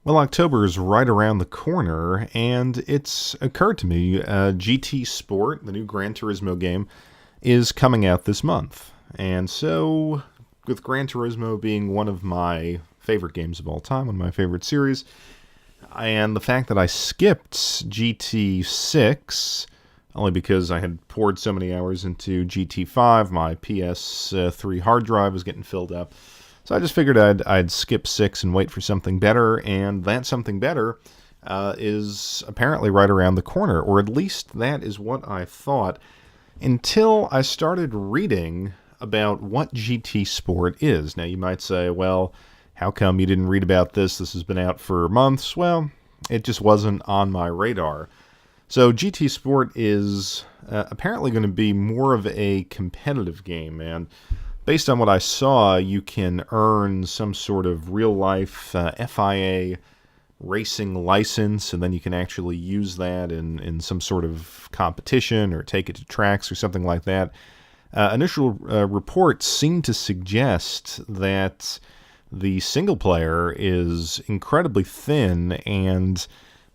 Well, October is right around the corner, and it's occurred to me GT Sport, the new Gran Turismo game, is coming out this month. And so, with Gran Turismo being one of my favorite games of all time, one of my favorite series, and the fact that I skipped GT6 only because I had poured so many hours into GT5, my PS3 hard drive was getting filled up. So I just figured I'd skip 6 and wait for something better, and that something better is apparently right around the corner, or at least that is what I thought, until I started reading about what GT Sport is. Now you might say, well, how come you didn't read about this? This has been out for months. Well, it just wasn't on my radar. So GT Sport is apparently going to be more of a competitive game, and based on what I saw, you can earn some sort of real-life FIA racing license, and then you can actually use that in some sort of competition or take it to tracks or something like that. Initial reports seem to suggest that the single player is incredibly thin, and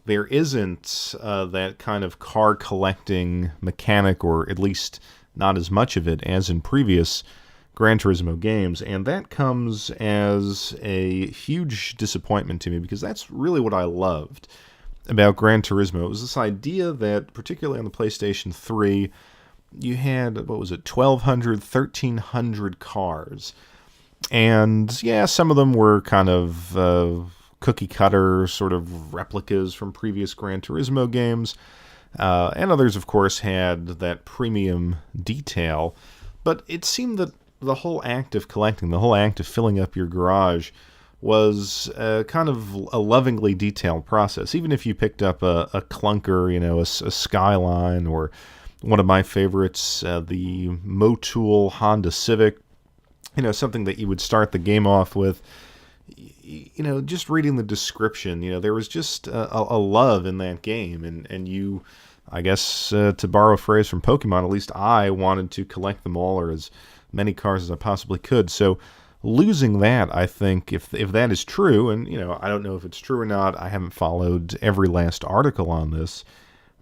there isn't that kind of car collecting mechanic, or at least not as much of it as in previous Gran Turismo games, and that comes as a huge disappointment to me, because that's really what I loved about Gran Turismo. It was this idea that, particularly on the PlayStation 3, you had, 1,200, 1,300 cars, and yeah, some of them were kind of cookie cutter sort of replicas from previous Gran Turismo games, and others, of course, had that premium detail, but it seemed that the whole act of collecting, the whole act of filling up your garage was kind of a lovingly detailed process. Even if you picked up a clunker, a Skyline, or one of my favorites, the Motul Honda Civic, something that you would start the game off with, just reading the description, there was just a love in that game, and you, I guess, to borrow a phrase from Pokemon, at least I wanted to collect them all, or as many cars as I possibly could. So losing that, I think, if that is true, and I don't know if it's true or not, I haven't followed every last article on this,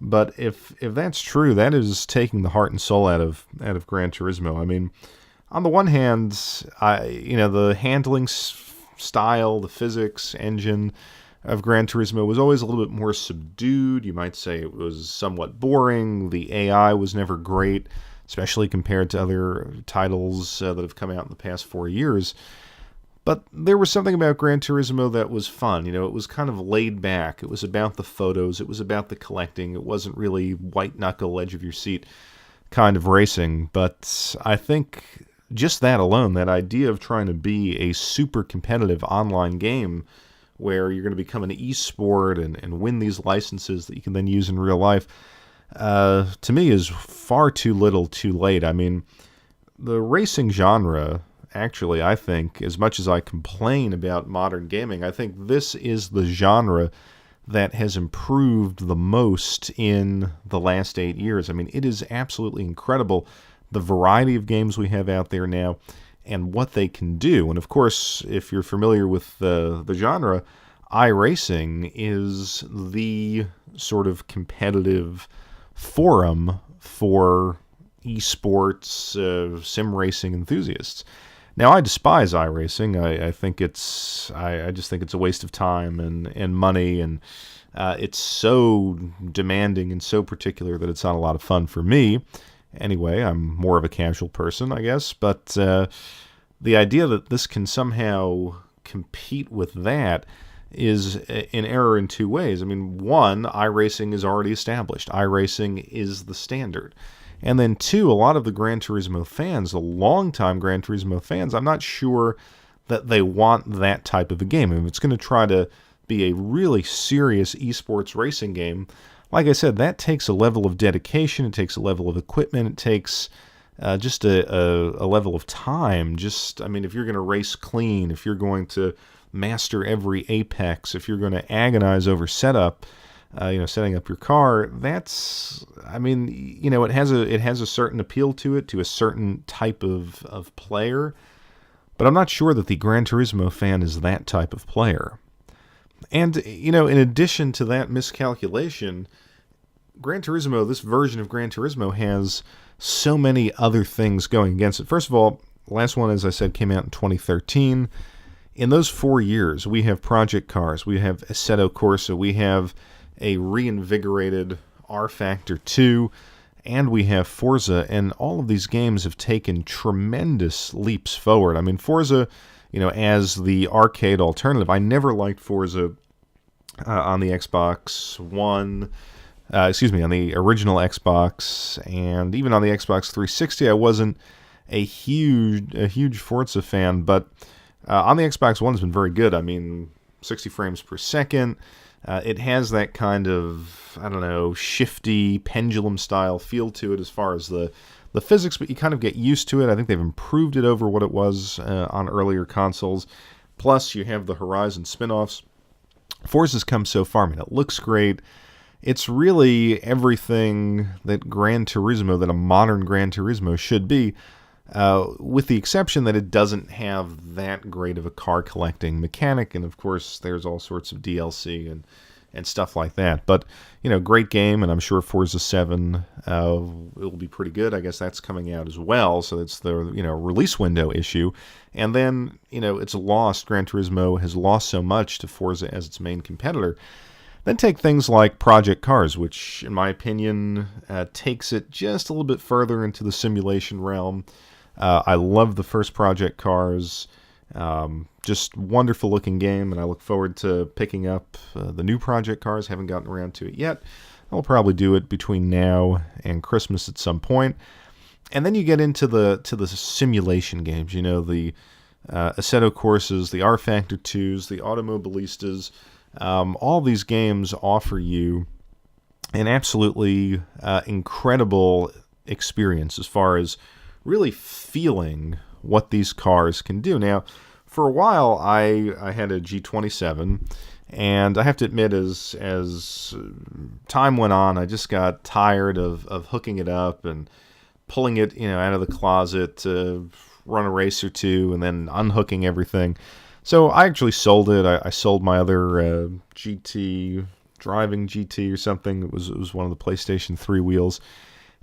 but if that's true, that is taking the heart and soul out of Gran Turismo. I mean, on the one hand, the handling style, the physics engine of Gran Turismo was always a little bit more subdued. You might say it was somewhat boring. The AI was never great, especially compared to other titles that have come out in the past 4 years. But there was something about Gran Turismo that was fun. It was kind of laid back. It was about the photos. It was about the collecting. It wasn't really white-knuckle, edge-of-your-seat kind of racing. But I think just that alone, that idea of trying to be a super competitive online game where you're going to become an esport and win these licenses that you can then use in real life, to me is far too little too late. I mean, the racing genre, actually, I think, as much as I complain about modern gaming, I think this is the genre that has improved the most in the last 8 years. I mean, it is absolutely incredible, the variety of games we have out there now and what they can do. And of course, if you're familiar with the genre, iRacing is the sort of competitive forum for esports, sim racing enthusiasts. Now, I despise iRacing. I think I just think it's a waste of time and money, and it's so demanding and so particular that it's not a lot of fun for me. Anyway, I'm more of a casual person, I guess, but the idea that this can somehow compete with that is an error in two ways. I mean, one, iRacing is already established. iRacing is the standard. And then two, a lot of the Gran Turismo fans, the longtime Gran Turismo fans, I'm not sure that they want that type of a game. I mean, if it's going to try to be a really serious esports racing game, like I said, that takes a level of dedication, it takes a level of equipment, it takes just a level of time. If you're going to race clean, if you're going to master every apex, if you're going to agonize over setup, setting up your car, it has a certain appeal to it, to a certain type of player, but I'm not sure that the Gran Turismo fan is that type of player. And, in addition to that miscalculation, Gran Turismo, this version of Gran Turismo, has so many other things going against it. First of all, the last one, as I said, came out in 2013. In those 4 years, we have Project Cars, we have Assetto Corsa, we have a reinvigorated R Factor 2, and we have Forza, and all of these games have taken tremendous leaps forward. I mean, Forza, as the arcade alternative, I never liked Forza on the Xbox One, on the original Xbox, and even on the Xbox 360, I wasn't a huge Forza fan, but on the Xbox One, it's been very good. I mean, 60 frames per second. It has that kind of, shifty, pendulum-style feel to it as far as the physics, but you kind of get used to it. I think they've improved it over what it was on earlier consoles. Plus, you have the Horizon spin-offs. Forza's come so far. I mean, it looks great. It's really everything that a modern Gran Turismo should be. With the exception that it doesn't have that great of a car collecting mechanic, and of course there's all sorts of DLC and stuff like that. But, great game, and I'm sure Forza 7 will be pretty good. I guess that's coming out as well, so it's the, release window issue. And then, it's lost, Gran Turismo has lost so much to Forza as its main competitor. Then take things like Project Cars, which, in my opinion, takes it just a little bit further into the simulation realm. I love the first Project Cars. Just wonderful looking game, and I look forward to picking up the new Project Cars. Haven't gotten around to it yet. I'll probably do it between now and Christmas at some point. And then you get into the simulation games. The Assetto Corsas, the R Factor 2s, the Automobilistas. All these games offer you an absolutely incredible experience as far as really feeling what these cars can do. Now, for a while, I had a G27, and I have to admit, as time went on, I just got tired of hooking it up and pulling it, out of the closet to run a race or two, and then unhooking everything. So I actually sold it. I sold my other driving GT or something. It was one of the PlayStation 3 wheels.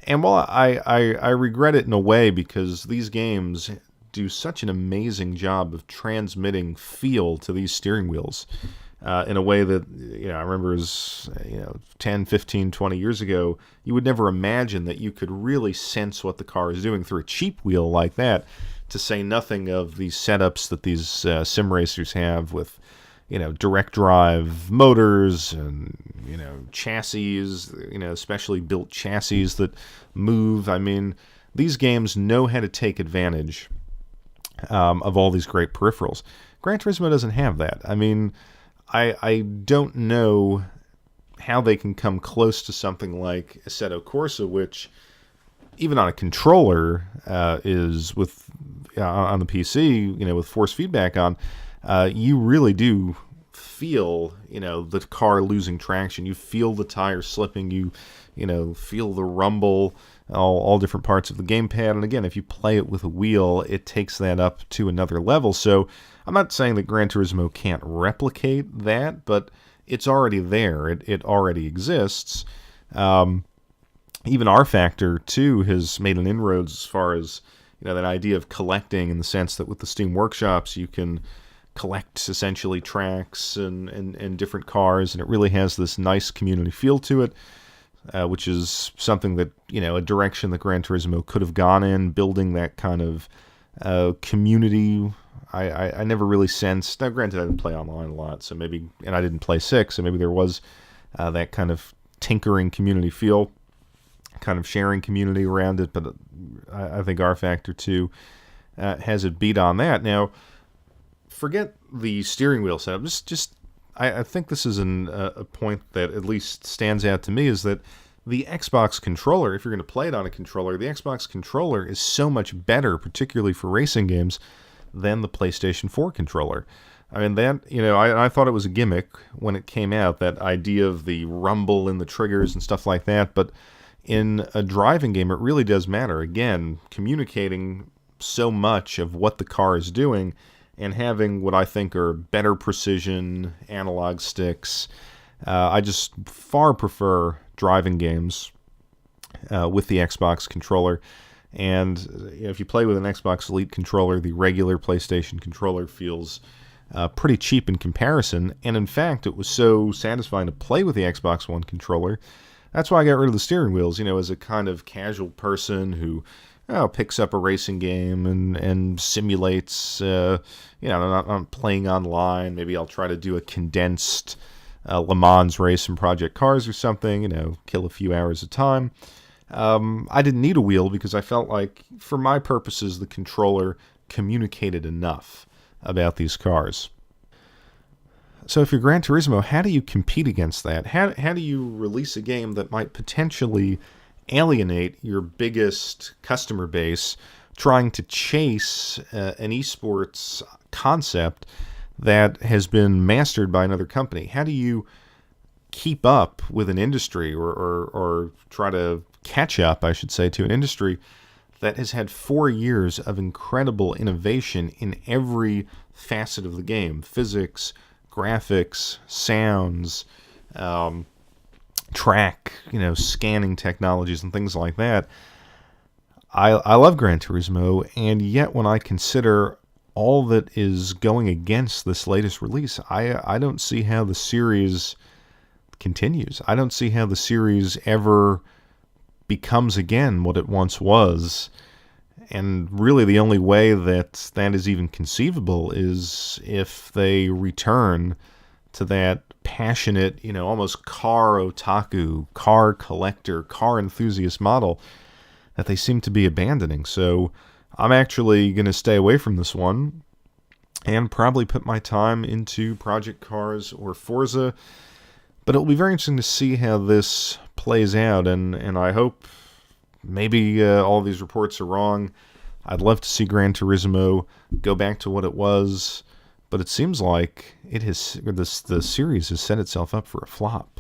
And while I regret it in a way, because these games do such an amazing job of transmitting feel to these steering wheels in a way that, I remember as 10, 15, 20 years ago, you would never imagine that you could really sense what the car is doing through a cheap wheel like that, to say nothing of these setups that these sim racers have with direct drive motors and, chassis, specially built chassis that move. I mean, these games know how to take advantage of all these great peripherals. Gran Turismo doesn't have that. I mean, I don't know how they can come close to something like Assetto Corsa, which, even on a controller, is with on the PC, with force feedback on, you really do feel, the car losing traction. You feel the tires slipping. You feel the rumble, all different parts of the gamepad. And again, if you play it with a wheel, it takes that up to another level. So I'm not saying that Gran Turismo can't replicate that, but it's already there. It already exists. Even R Factor 2 has made an inroads as far as that idea of collecting, in the sense that with the Steam workshops you can collect essentially tracks and different cars, and it really has this nice community feel to it, which is something that, a direction that Gran Turismo could have gone in, building that kind of community. I never really sensed. Now, granted, I didn't play online a lot, so maybe, and I didn't play 6, so maybe there was that kind of tinkering community feel, kind of sharing community around it, but I think R Factor 2 has it beat on that. Now, forget the steering wheel setup. I think this is a point that at least stands out to me, is that the Xbox controller, if you're going to play it on a controller, the Xbox controller is so much better, particularly for racing games, than the PlayStation 4 controller. I mean, that, I thought it was a gimmick when it came out, that idea of the rumble in the triggers and stuff like that, but in a driving game, it really does matter. Again, communicating so much of what the car is doing and having what I think are better precision analog sticks. I just far prefer driving games with the Xbox controller. And if you play with an Xbox Elite controller, the regular PlayStation controller feels pretty cheap in comparison. And in fact, it was so satisfying to play with the Xbox One controller. That's why I got rid of the steering wheels, as a kind of casual person who picks up a racing game and simulates, not playing online. Maybe I'll try to do a condensed Le Mans race in Project Cars or something, kill a few hours of time. I didn't need a wheel because I felt like, for my purposes, the controller communicated enough about these cars. So if you're Gran Turismo, how do you compete against that? How do you release a game that might potentially alienate your biggest customer base trying to chase an esports concept that has been mastered by another company? How do you keep up with an industry or try to catch up, I should say, to an industry that has had 4 years of incredible innovation in every facet of the game? Physics, graphics, sounds, track, scanning technologies and things like that. I love Gran Turismo, and yet when I consider all that is going against this latest release, I don't see how the series continues. I don't see how the series ever becomes again what it once was. And really the only way that is even conceivable is if they return to that passionate, almost car otaku, car collector, car enthusiast model that they seem to be abandoning. So I'm actually going to stay away from this one and probably put my time into Project Cars or Forza. But it'll be very interesting to see how this plays out, and I hope maybe all of these reports are wrong. I'd love to see Gran Turismo go back to what it was, but it seems like the series has set itself up for a flop.